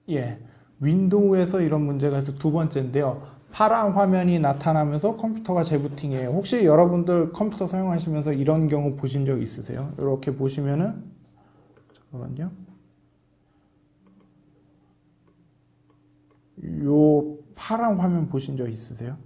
예, 윈도우에서 이런 문제가 있어. 두 번째인데요. 파란 화면이 나타나면서 컴퓨터가 재부팅해요. 혹시 여러분들 컴퓨터 사용하시면서 이런 경우 보신 적 있으세요? 이렇게 보시면은, 잠깐만요. 요 파란 화면 보신 적 있으세요?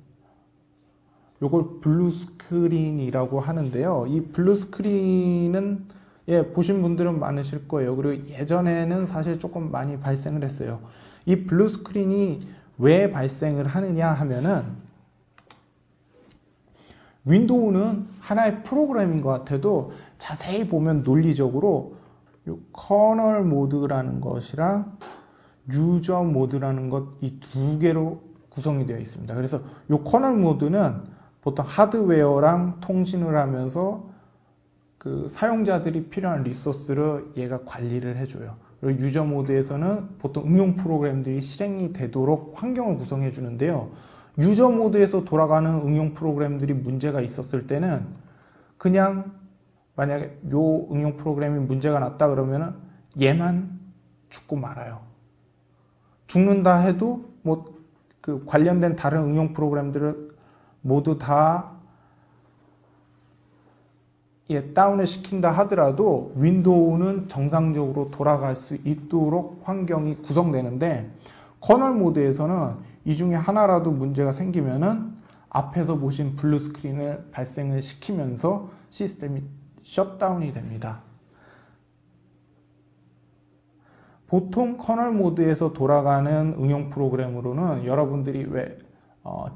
요걸 블루 스크린이라고 하는데요. 이 블루 스크린은 예, 보신 분들은 많으실 거예요. 그리고 예전에는 사실 조금 많이 발생을 했어요. 이 블루 스크린이 왜 발생을 하느냐 하면은 윈도우는 하나의 프로그램인 것 같아도 자세히 보면 논리적으로 요 커널 모드라는 것이랑 유저 모드라는 것 이 두 개로 구성이 되어 있습니다. 그래서 요 커널 모드는 보통 하드웨어랑 통신을 하면서 그 사용자들이 필요한 리소스를 얘가 관리를 해줘요. 그리고 유저 모드에서는 보통 응용 프로그램들이 실행이 되도록 환경을 구성해 주는데요. 유저 모드에서 돌아가는 응용 프로그램들이 문제가 있었을 때는 그냥 만약에 요 응용 프로그램이 문제가 났다 그러면은 얘만 죽고 말아요. 죽는다 해도 뭐 그 관련된 다른 응용 프로그램들을 모두 다 다운을 시킨다 하더라도 윈도우는 정상적으로 돌아갈 수 있도록 환경이 구성되는데 커널 모드에서는 이 중에 하나라도 문제가 생기면은 앞에서 보신 블루 스크린을 발생을 시키면서 시스템이 셧다운이 됩니다. 보통 커널 모드에서 돌아가는 응용 프로그램으로는 여러분들이 왜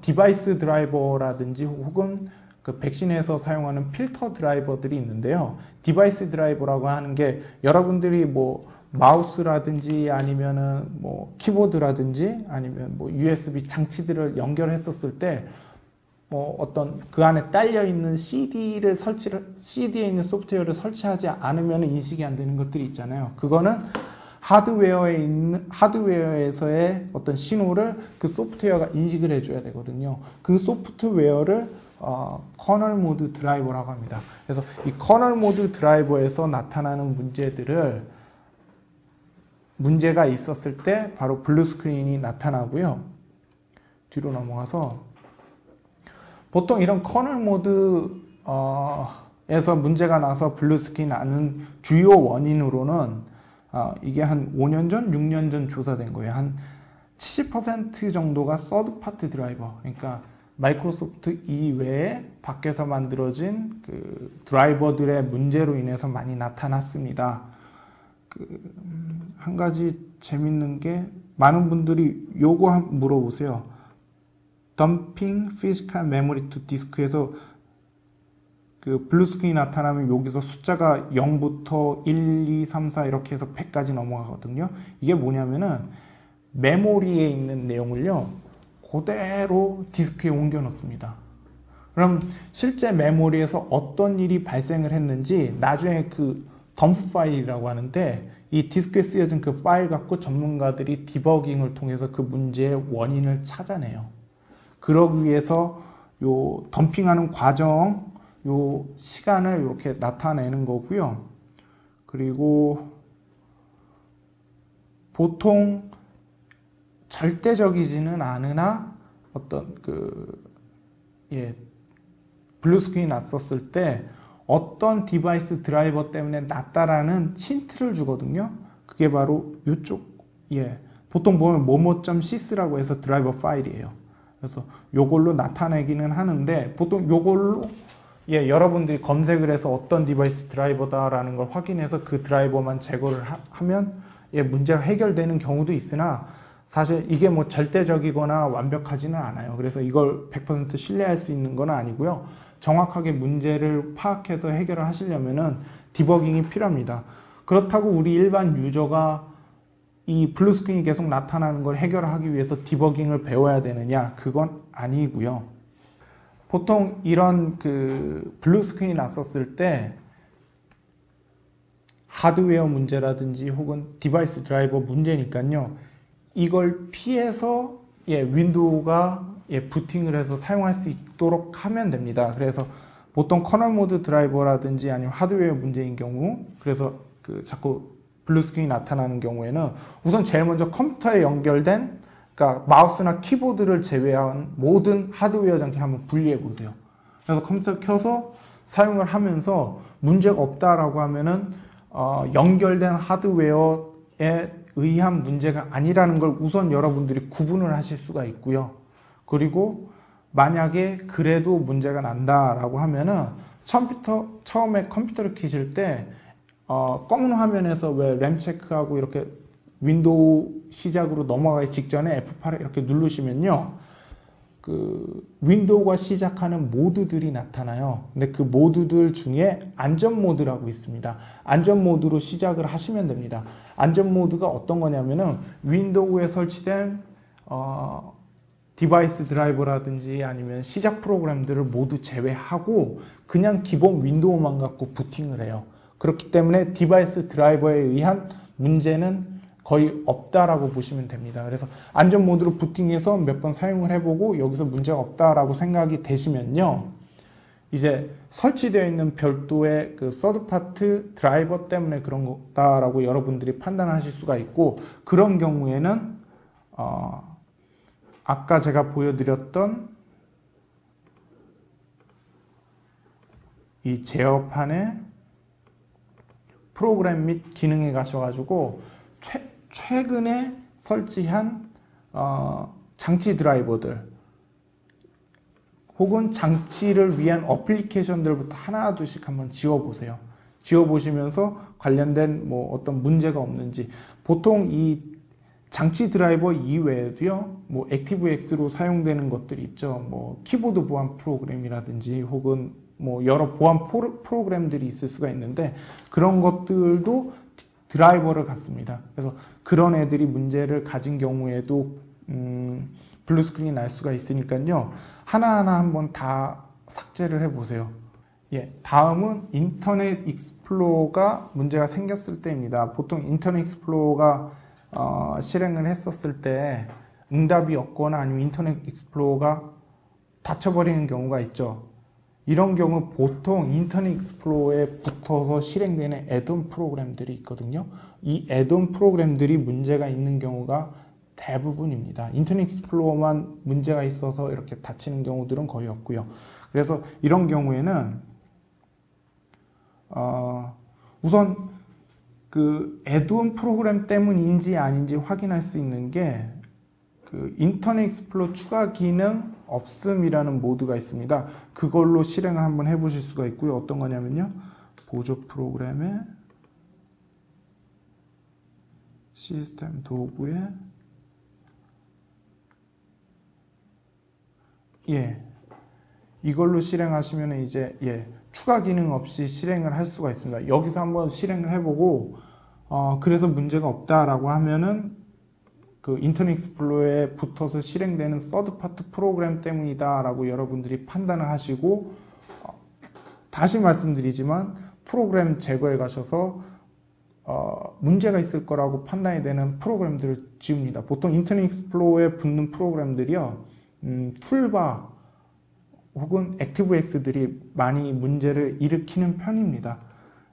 디바이스 드라이버라든지 혹은 그 백신에서 사용하는 필터 드라이버들이 있는데요. 디바이스 드라이버라고 하는 게 여러분들이 뭐 마우스라든지 아니면은 뭐 키보드라든지 아니면 뭐 USB 장치들을 연결했었을 때 뭐 어떤 그 안에 딸려 있는 CD에 있는 소프트웨어를 설치하지 않으면 인식이 안 되는 것들이 있잖아요. 그거는 하드웨어에서의 어떤 신호를 그 소프트웨어가 인식을 해줘야 되거든요. 그 소프트웨어를 커널 모드 드라이버라고 합니다. 그래서 이 커널 모드 드라이버에서 나타나는 문제가 있었을 때 바로 블루 스크린이 나타나고요. 뒤로 넘어가서 보통 이런 커널 모드에서 문제가 나서 블루 스크린이 나는 주요 원인으로는 이게 한 5년 전, 6년 전 조사된 거예요. 한 70% 정도가 서드 파티 드라이버, 그러니까 마이크로소프트 이외에 밖에서 만들어진 그 드라이버들의 문제로 인해서 많이 나타났습니다. 한 가지 재밌는 게 많은 분들이 요거 한번 물어보세요. 덤핑 피지컬 메모리 투 디스크에서 그 블루 스크린이 나타나면 여기서 숫자가 0부터 1, 2, 3, 4 이렇게 해서 100까지 넘어가거든요. 이게 뭐냐면은 메모리에 있는 내용을요 그대로 디스크에 옮겨 놓습니다. 그럼 실제 메모리에서 어떤 일이 발생을 했는지 나중에 그 덤프 파일이라고 하는데 이 디스크에 쓰여진 그 파일 갖고 전문가들이 디버깅을 통해서 그 문제의 원인을 찾아내요. 그러기 위해서 요 덤핑하는 과정, 요 시간을 이렇게 나타내는 거고요. 그리고 보통 절대적이지는 않으나 어떤 블루 스크린이 났었을 때 어떤 디바이스 드라이버 때문에 났다라는 힌트를 주거든요. 그게 바로 이쪽, 보통 보면 momo.sys라고 해서 드라이버 파일이에요. 그래서 요걸로 나타내기는 하는데 보통 요걸로 여러분들이 검색을 해서 어떤 디바이스 드라이버다라는 걸 확인해서 그 드라이버만 제거를 하면 문제가 해결되는 경우도 있으나 사실 이게 뭐 절대적이거나 완벽하지는 않아요. 그래서 이걸 100% 신뢰할 수 있는 건 아니고요. 정확하게 문제를 파악해서 해결을 하시려면은 디버깅이 필요합니다. 그렇다고 우리 일반 유저가 이 블루 스크린이 계속 나타나는 걸 해결하기 위해서 디버깅을 배워야 되느냐? 그건 아니고요. 보통 이런 그 블루 스크린이 났었을 때 하드웨어 문제라든지 혹은 디바이스 드라이버 문제니까요. 이걸 피해서 윈도우가 부팅을 해서 사용할 수 있도록 하면 됩니다. 그래서 보통 커널 모드 드라이버라든지 아니면 하드웨어 문제인 경우 그래서 그 자꾸 블루 스크린이 나타나는 경우에는 우선 제일 먼저 컴퓨터에 연결된, 그러니까 마우스나 키보드를 제외한 모든 하드웨어 장치를 한번 분리해 보세요. 그래서 컴퓨터 켜서 사용을 하면서 문제가 없다라고 하면은 연결된 하드웨어에 의한 문제가 아니라는 걸 우선 여러분들이 구분을 하실 수가 있고요. 그리고 만약에 그래도 문제가 난다라고 하면은 처음에 컴퓨터를 켜실 때 검은 화면에서 왜 램 체크하고 이렇게 윈도우 시작으로 넘어가기 직전에 F8을 이렇게 누르시면요, 그 윈도우가 시작하는 모드들이 나타나요. 근데 그 모드들 중에 안전 모드라고 있습니다. 안전 모드로 시작을 하시면 됩니다. 안전 모드가 어떤 거냐면은 윈도우에 설치된 디바이스 드라이버라든지 아니면 시작 프로그램들을 모두 제외하고 그냥 기본 윈도우만 갖고 부팅을 해요. 그렇기 때문에 디바이스 드라이버에 의한 문제는 거의 없다라고 보시면 됩니다. 그래서 안전 모드로 부팅해서 몇 번 사용을 해보고 여기서 문제가 없다라고 생각이 되시면요, 이제 설치되어 있는 별도의 그 서드 파트 드라이버 때문에 그런 거다라고 여러분들이 판단하실 수가 있고, 그런 경우에는 아까 제가 보여드렸던 이 제어판의 프로그램 및 기능에 가셔가지고 최근에 설치한 장치 드라이버들 혹은 장치를 위한 어플리케이션들부터 하나 둘씩 한번 지워보세요. 지워보시면서 관련된 뭐 어떤 문제가 없는지, 보통 이 장치 드라이버 이외에도요, 뭐 액티브엑스로 사용되는 것들이 있죠. 뭐 키보드 보안 프로그램이라든지 혹은 뭐 여러 보안 프로그램들이 있을 수가 있는데, 그런 것들도 드라이버를 갖습니다. 그래서 그런 애들이 문제를 가진 경우에도 블루 스크린이 날 수가 있으니까요, 하나하나 한번 다 삭제를 해보세요. 예, 다음은 인터넷 익스플로러가 문제가 생겼을 때입니다. 보통 인터넷 익스플로러가 실행을 했었을 때 응답이 없거나 아니면 인터넷 익스플로러가 닫혀버리는 경우가 있죠. 이런 경우 보통 인터넷 익스플로러에 붙어서 실행되는 애돈 프로그램들이 있거든요. 이 애돈 프로그램들이 문제가 있는 경우가 대부분입니다. 인터넷 익스플로러만 문제가 있어서 이렇게 닫히는 경우들은 거의 없고요. 그래서 이런 경우에는 우선 그 애돈 프로그램 때문인지 아닌지 확인할 수 있는 게 그 인터넷 익스플로러 추가 기능 없음이라는 모드가 있습니다. 그걸로 실행을 한번 해보실 수가 있고요. 어떤 거냐면요, 보조 프로그램의 시스템 도구에 이걸로 실행하시면 이제 추가 기능 없이 실행을 할 수가 있습니다. 여기서 한번 실행을 해보고 그래서 문제가 없다라고 하면은 그 인터넷 익스플로러에 붙어서 실행되는 서드 파트 프로그램 때문이다 라고 여러분들이 판단을 하시고, 다시 말씀드리지만 프로그램 제거에 가셔서 문제가 있을 거라고 판단이 되는 프로그램들을 지웁니다. 보통 인터넷 익스플로러에 붙는 프로그램들이요, 툴바 혹은 액티브엑스들이 많이 문제를 일으키는 편입니다.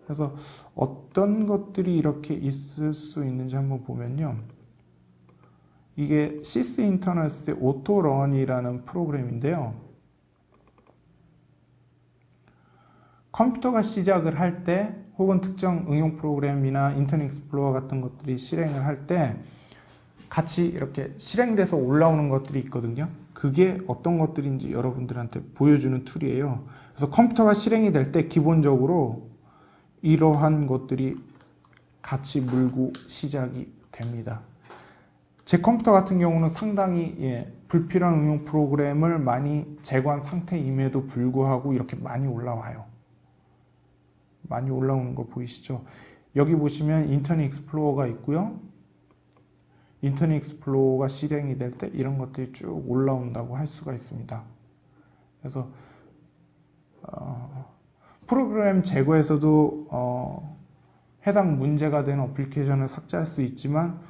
그래서 어떤 것들이 이렇게 있을 수 있는지 한번 보면요, 이게 시스 인터넷의 오토런이라는 프로그램인데요, 컴퓨터가 시작을 할 때 혹은 특정 응용 프로그램이나 인터넷 익스플로러 같은 것들이 실행을 할 때 같이 이렇게 실행돼서 올라오는 것들이 있거든요. 그게 어떤 것들인지 여러분들한테 보여주는 툴이에요. 그래서 컴퓨터가 실행이 될 때 기본적으로 이러한 것들이 같이 물고 시작이 됩니다. 제 컴퓨터 같은 경우는 상당히 불필요한 응용 프로그램을 많이 제거한 상태임에도 불구하고 이렇게 많이 올라와요. 많이 올라오는 거 보이시죠? 여기 보시면 인터넷 익스플로러가 있고요. 인터넷 익스플로러가 실행이 될 때 이런 것들이 쭉 올라온다고 할 수가 있습니다. 그래서 프로그램 제거에서도 해당 문제가 되는 어플리케이션을 삭제할 수 있지만,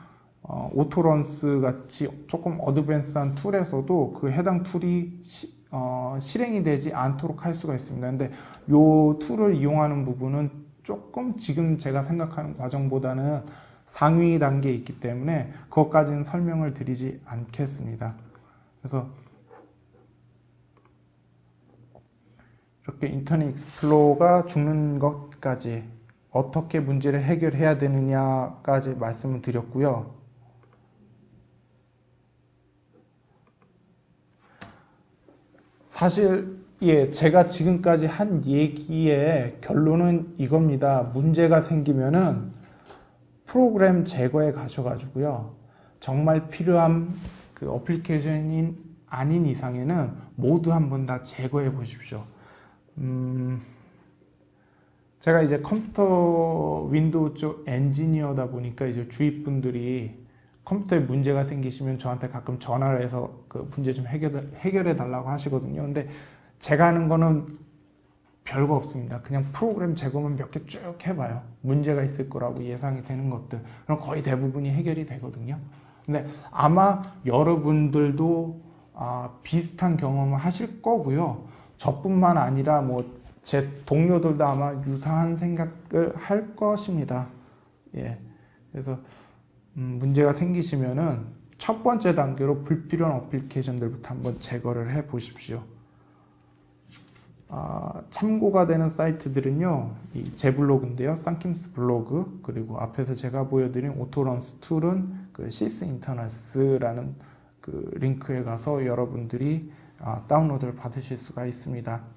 오토런스 같이 조금 어드밴스한 툴에서도 그 해당 툴이 실행이 되지 않도록 할 수가 있습니다. 근데 이 툴을 이용하는 부분은 조금 지금 제가 생각하는 과정보다는 상위 단계에 있기 때문에 그것까지는 설명을 드리지 않겠습니다. 그래서 이렇게 인터넷 익스플로러가 죽는 것까지 어떻게 문제를 해결해야 되느냐까지 말씀을 드렸고요. 사실 제가 지금까지 한 얘기의 결론은 이겁니다. 문제가 생기면은 프로그램 제거에 가셔가지고요. 정말 필요한 그 어플리케이션이 아닌 이상에는 모두 한번 다 제거해 보십시오. 제가 이제 컴퓨터 윈도우 쪽 엔지니어다 보니까 이제 주위 분들이 컴퓨터에 문제가 생기시면 저한테 가끔 전화를 해서 그 문제 좀 해결해 달라고 하시거든요. 근데 제가 하는 거는 별거 없습니다. 그냥 프로그램 제거만 몇 개 쭉 해봐요. 문제가 있을 거라고 예상이 되는 것들. 그럼 거의 대부분이 해결이 되거든요. 근데 아마 여러분들도 비슷한 경험을 하실 거고요. 저뿐만 아니라 뭐 제 동료들도 아마 유사한 생각을 할 것입니다. 예. 그래서 문제가 생기시면은 첫 번째 단계로 불필요한 어플리케이션들부터 한번 제거를 해 보십시오. 참고가 되는 사이트들은요, 이 제 블로그인데요, 썬킴스 블로그, 그리고 앞에서 제가 보여드린 오토런스 툴은 그 시스 인터넷스라는 그 링크에 가서 여러분들이 다운로드를 받으실 수가 있습니다.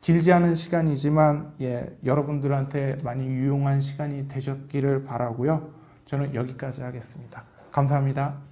길지 않은 시간이지만 여러분들한테 많이 유용한 시간이 되셨기를 바라고요. 저는 여기까지 하겠습니다. 감사합니다.